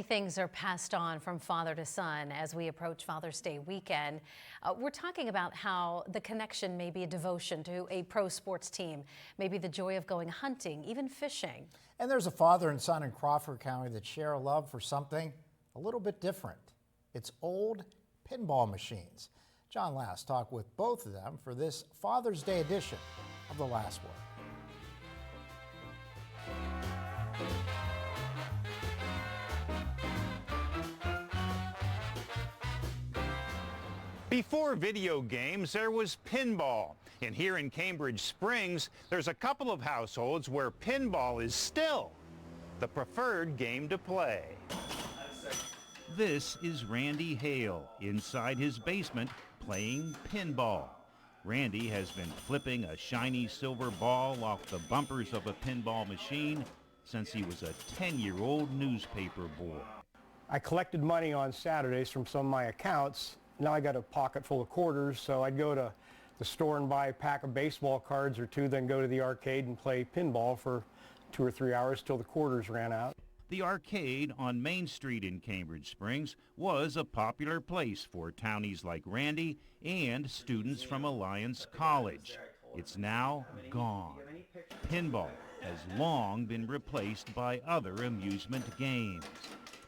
Things are passed on from father to son as we approach Father's Day weekend. We're talking about how the connection may be a devotion to a pro sports team, maybe the joy of going hunting, even fishing. And there's a father and son in Crawford County that share a love for something a little bit different. It's old pinball machines. John Last talked with both of them for this Father's Day edition of The Last Word. Before video games, there was pinball. And here in Cambridge Springs, there's a couple of households where pinball is still the preferred game to play. This is Randy Hale inside his basement playing pinball. Randy has been flipping a shiny silver ball off the bumpers of a pinball machine since he was a 10-year-old newspaper boy. I collected money on Saturdays from some of my accounts. Now I got a pocket full of quarters, so I'd go to the store and buy a pack of baseball cards or two, then go to the arcade and play pinball for 2 or 3 hours till the quarters ran out. The arcade on Main Street in Cambridge Springs was a popular place for townies like Randy and students from Alliance College. It's now gone. Pinball has long been replaced by other amusement games.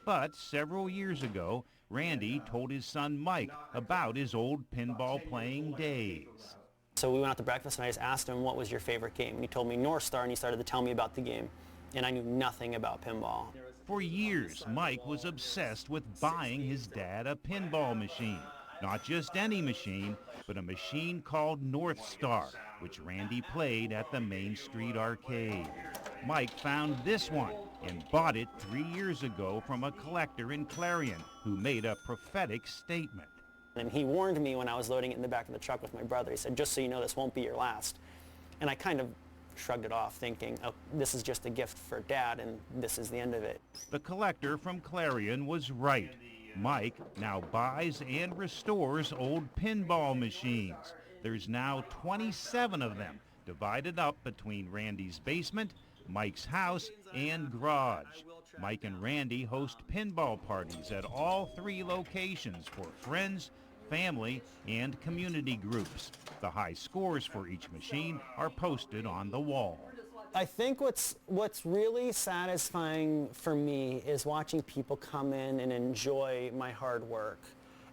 But several years ago, Randy told his son Mike about his old pinball playing days. So we went out to breakfast and I just asked him, what was your favorite game? And he told me North Star, and he started to tell me about the game. And I knew nothing about pinball. For years, Mike was obsessed with buying his dad a pinball machine. Not just any machine, but a machine called North Star, which Randy played at the Main Street arcade. Mike found this one and bought it 3 years ago from a collector in Clarion who made a prophetic statement. And he warned me when I was loading it in the back of the truck with my brother. He said, just so you know, this won't be your last. And I kind of shrugged it off, thinking, oh, this is just a gift for Dad, and this is the end of it. The collector from Clarion was right. Mike now buys and restores old pinball machines. There's now 27 of them, divided up between Randy's basement, Mike's house, and garage. Mike and Randy host pinball parties at all 3 locations for friends, family, and community groups. The high scores for each machine are posted on the wall. I think what's really satisfying for me is watching people come in and enjoy my hard work.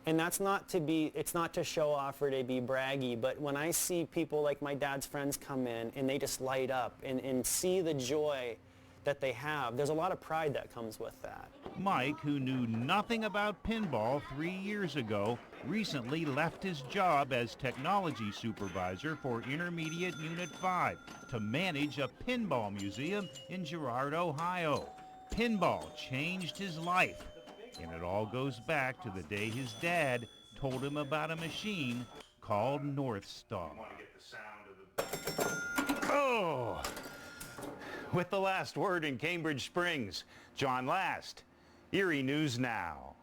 And it's not to show off or to be braggy, but when I see people like my dad's friends come in and they just light up and see the joy that they have, there's a lot of pride that comes with that. Mike, who knew nothing about pinball 3 years ago, recently left his job as technology supervisor for Intermediate Unit 5 to manage a pinball museum in Girard, Ohio. Pinball changed his life. And it all goes back to the day his dad told him about a machine called North Star. Oh! With the last word in Cambridge Springs, John Last, Erie News Now.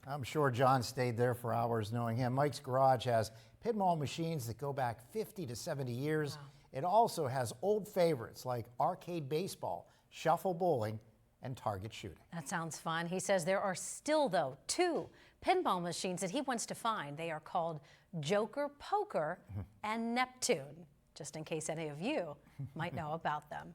I'm sure John stayed there for hours knowing him. Mike's garage has pinball machines that go back 50 to 70 years. Wow. It also has old favorites like arcade baseball, shuffle bowling, and target shooting. That sounds fun. He says there are still, though, 2 pinball machines that he wants to find. They are called Joker Poker and Neptune, just in case any of you might know about them.